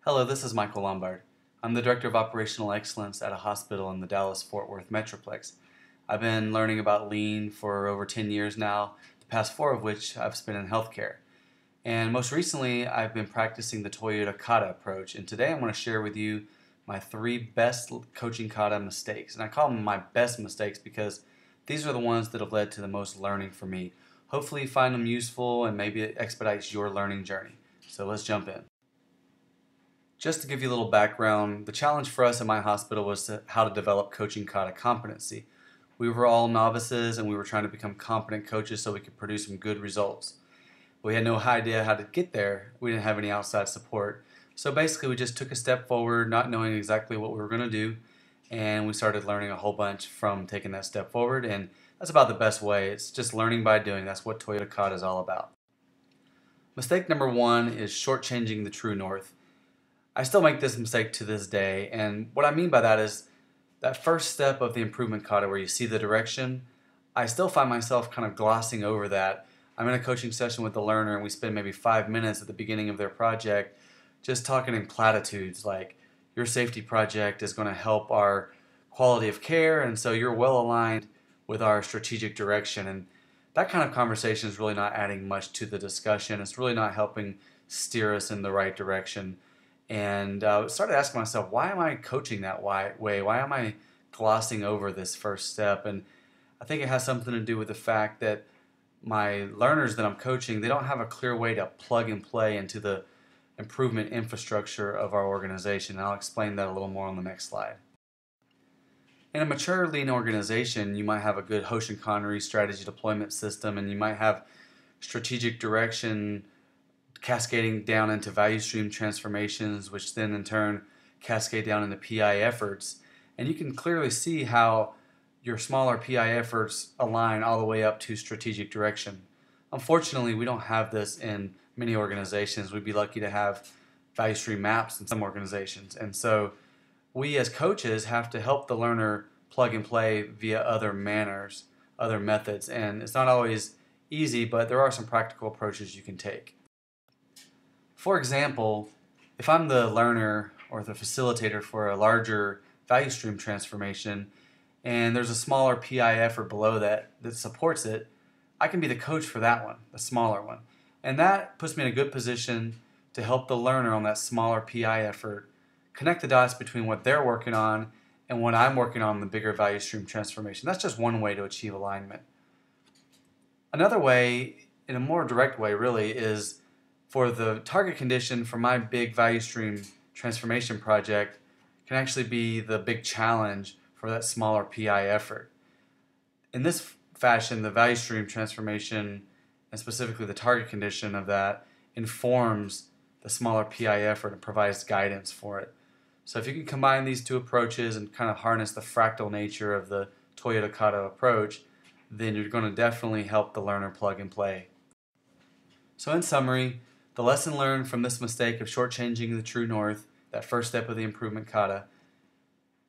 Hello, this is Michael Lombard. I'm the Director of Operational Excellence at a hospital in the Dallas-Fort Worth Metroplex. I've been learning about Lean for over 10 years now, the past 4 of which I've spent in healthcare. And most recently, I've been practicing the Toyota Kata approach, and today I'm going to share with you my 3 best coaching kata mistakes. And I call them my best mistakes because these are the ones that have led to the most learning for me. Hopefully you find them useful and maybe it expedites your learning journey. So let's jump in. Just to give you a little background, the challenge for us at my hospital was how to develop coaching kata competency. We were all novices and we were trying to become competent coaches so we could produce some good results. We had no idea how to get there. We didn't have any outside support. So basically we just took a step forward, not knowing exactly what we were going to do, and we started learning a whole bunch from taking that step forward, and that's about the best way. It's just learning by doing. That's what Toyota Kata is all about. Mistake number 1 is shortchanging the true north. I still make this mistake to this day, and what I mean by that is that first step of the improvement kata where you see the direction, I still find myself kind of glossing over that. I'm in a coaching session with the learner and we spend maybe 5 minutes at the beginning of their project just talking in platitudes like your safety project is going to help our quality of care, and so you're well aligned with our strategic direction. And that kind of conversation is really not adding much to the discussion. It's really not helping steer us in the right direction. And I started asking myself, why am I coaching that way? Why am I glossing over this first step? And I think it has something to do with the fact that my learners that I'm coaching, they don't have a clear way to plug and play into the improvement infrastructure of our organization. And I'll explain that a little more on the next slide. In a mature lean organization, you might have a good Hoshin-Connery strategy deployment system, and you might have strategic direction cascading down into value stream transformations, which then in turn cascade down into PI efforts. And you can clearly see how your smaller PI efforts align all the way up to strategic direction. Unfortunately, we don't have this in many organizations. We'd be lucky to have value stream maps in some organizations. And so we as coaches have to help the learner plug and play via other manners, other methods. And it's not always easy, but there are some practical approaches you can take. For example, if I'm the learner or the facilitator for a larger value stream transformation and there's a smaller PI effort below that supports it, I can be the coach for that one, the smaller one. And that puts me in a good position to help the learner on that smaller PI effort connect the dots between what they're working on and what I'm working on in the bigger value stream transformation. That's just one way to achieve alignment. Another way, in a more direct way really, is for the target condition for my big value stream transformation project can actually be the big challenge for that smaller PI effort. In this fashion, the value stream transformation, and specifically the target condition of that, informs the smaller PI effort and provides guidance for it. So if you can combine these two approaches and kind of harness the fractal nature of the Toyota Kata approach, then you're going to definitely help the learner plug and play. So in summary, the lesson learned from this mistake of shortchanging the true north, that first step of the improvement kata,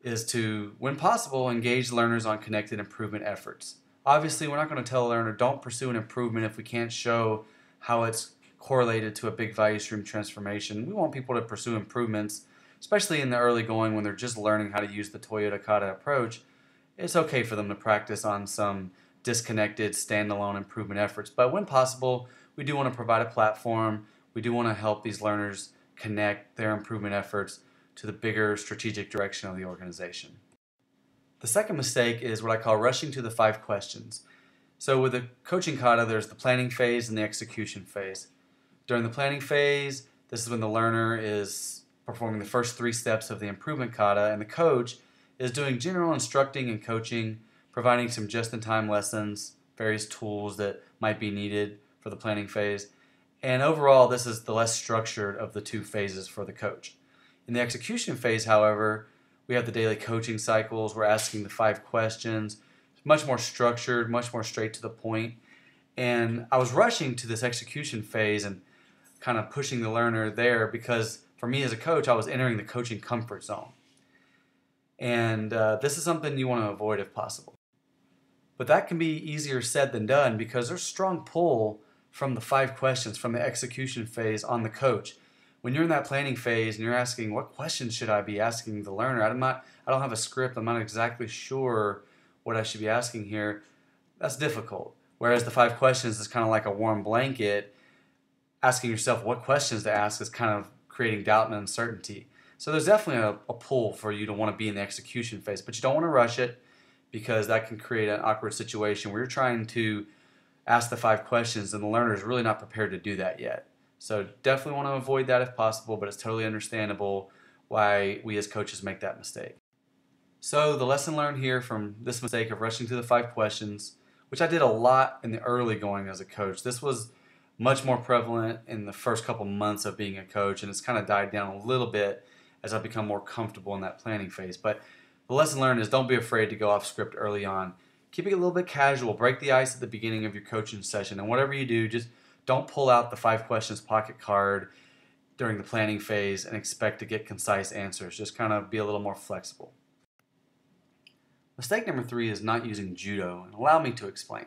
is to, when possible, engage learners on connected improvement efforts. Obviously, we're not going to tell a learner, don't pursue an improvement if we can't show how it's correlated to a big value stream transformation. We want people to pursue improvements, especially in the early going when they're just learning how to use the Toyota Kata approach. It's okay for them to practice on some disconnected, standalone improvement efforts. But when possible, we do want to provide a platform. We do want to help these learners connect their improvement efforts to the bigger strategic direction of the organization. The second mistake is what I call rushing to the 5 questions. So with the coaching kata, there's the planning phase and the execution phase. During the planning phase, this is when the learner is performing the first 3 steps of the improvement kata, and the coach is doing general instructing and coaching, providing some just-in-time lessons, various tools that might be needed for the planning phase. And overall, this is the less structured of the 2 phases for the coach. In the execution phase, however, we have the daily coaching cycles. We're asking the 5 questions. It's much more structured, much more straight to the point. And I was rushing to this execution phase and kind of pushing the learner there because for me as a coach, I was entering the coaching comfort zone. And this is something you want to avoid if possible. But that can be easier said than done because there's strong pull from the 5 questions from the execution phase on the coach. When you're in that planning phase and you're asking, what questions should I be asking the learner? I don't have a script. I'm not exactly sure what I should be asking here. That's difficult. Whereas the 5 questions is kind of like a warm blanket. Asking yourself what questions to ask is kind of creating doubt and uncertainty. So there's definitely a pull for you to want to be in the execution phase, but you don't want to rush it because that can create an awkward situation where you're trying to ask the 5 questions and the learner is really not prepared to do that yet. So definitely want to avoid that if possible, but it's totally understandable why we as coaches make that mistake. So the lesson learned here from this mistake of rushing to the 5 questions, which I did a lot in the early going as a coach. This was much more prevalent in the first couple months of being a coach, and it's kind of died down a little bit as I've become more comfortable in that planning phase. But the lesson learned is don't be afraid to go off script early on. Keep it a little bit casual. Break the ice at the beginning of your coaching session. And whatever you do, just don't pull out the 5 questions pocket card during the planning phase and expect to get concise answers. Just kind of be a little more flexible. Mistake number 3 is not using Judo, and allow me to explain.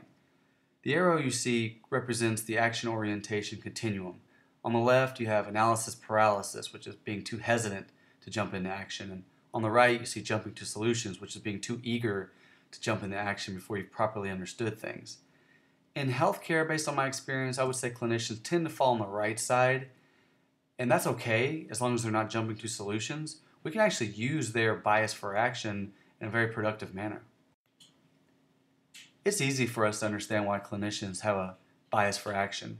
The arrow you see represents the action orientation continuum. On the left, you have analysis paralysis, which is being too hesitant to jump into action. And on the right, you see jumping to solutions, which is being too eager to jump into action before you've properly understood things. In healthcare, based on my experience, I would say clinicians tend to fall on the right side, and that's okay as long as they're not jumping to solutions. We can actually use their bias for action in a very productive manner. It's easy for us to understand why clinicians have a bias for action.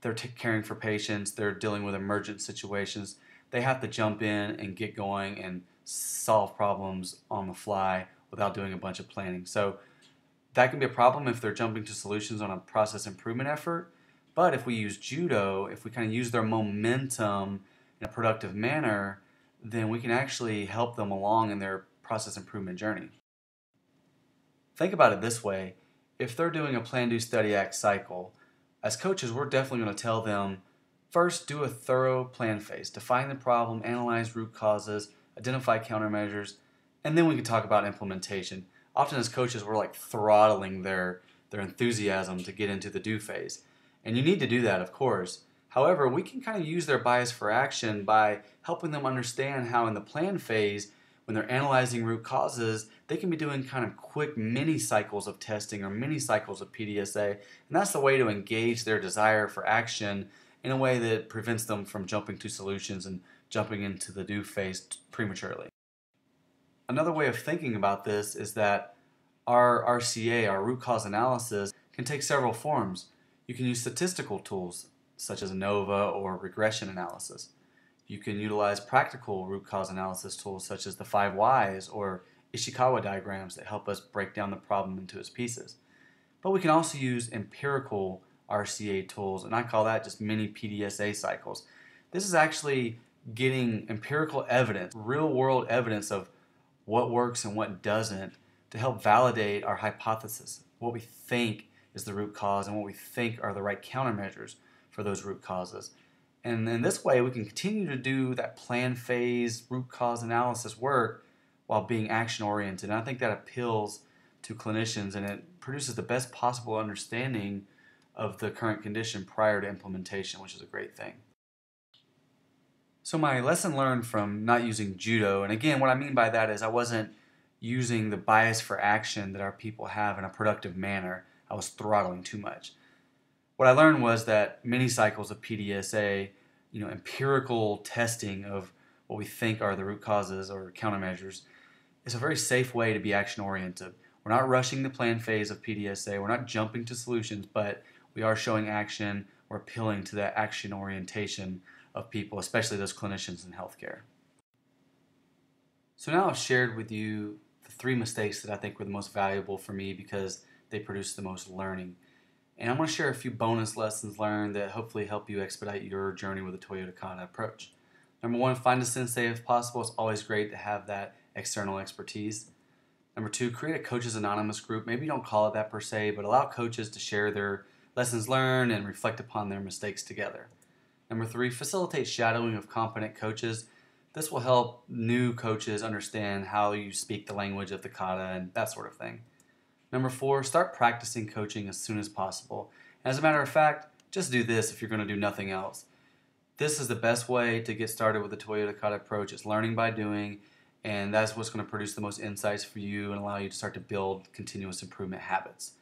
They're caring for patients, they're dealing with emergent situations. They have to jump in and get going and solve problems on the fly without doing a bunch of planning. So that can be a problem if they're jumping to solutions on a process improvement effort. But if we use Judo, if we kind of use their momentum in a productive manner, then we can actually help them along in their process improvement journey. Think about it this way. If they're doing a plan, do, study, act cycle, as coaches, we're definitely going to tell them, first, do a thorough plan phase. Define the problem, analyze root causes, identify countermeasures, and then we can talk about implementation. Often as coaches, we're like throttling their enthusiasm to get into the do phase. And you need to do that, of course. However, we can kind of use their bias for action by helping them understand how in the plan phase, when they're analyzing root causes, they can be doing kind of quick mini cycles of testing or mini cycles of PDSA. And that's the way to engage their desire for action in a way that prevents them from jumping to solutions and jumping into the do phase prematurely. Another way of thinking about this is that our RCA, our root cause analysis, can take several forms. You can use statistical tools such as ANOVA or regression analysis. You can utilize practical root cause analysis tools such as the 5 whys or Ishikawa diagrams that help us break down the problem into its pieces. But we can also use empirical RCA tools, and I call that just mini PDSA cycles. This is actually getting empirical evidence, real world evidence of what works and what doesn't to help validate our hypothesis, what we think is the root cause and what we think are the right countermeasures for those root causes. And in this way, we can continue to do that plan phase root cause analysis work while being action oriented. And I think that appeals to clinicians and it produces the best possible understanding of the current condition prior to implementation, which is a great thing. So my lesson learned from not using Judo, and again, what I mean by that is I wasn't using the bias for action that our people have in a productive manner. I was throttling too much. What I learned was that many cycles of PDSA, empirical testing of what we think are the root causes or countermeasures, is a very safe way to be action-oriented. We're not rushing the plan phase of PDSA. We're not jumping to solutions, but we are showing action. We're appealing to that action orientation of people, especially those clinicians in healthcare. So now I've shared with you the 3 mistakes that I think were the most valuable for me because they produced the most learning. And I'm going to share a few bonus lessons learned that hopefully help you expedite your journey with the Toyota Kata approach. Number 1, find a sensei if possible. It's always great to have that external expertise. Number 2, create a Coaches Anonymous group. Maybe you don't call it that per se, but allow coaches to share their lessons learned and reflect upon their mistakes together. Number 3, facilitate shadowing of competent coaches. This will help new coaches understand how you speak the language of the kata and that sort of thing. Number 4, start practicing coaching as soon as possible. As a matter of fact, just do this if you're going to do nothing else. This is the best way to get started with the Toyota Kata approach. It's learning by doing, and that's what's going to produce the most insights for you and allow you to start to build continuous improvement habits.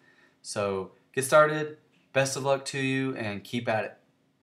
So get started. Best of luck to you, and keep at it.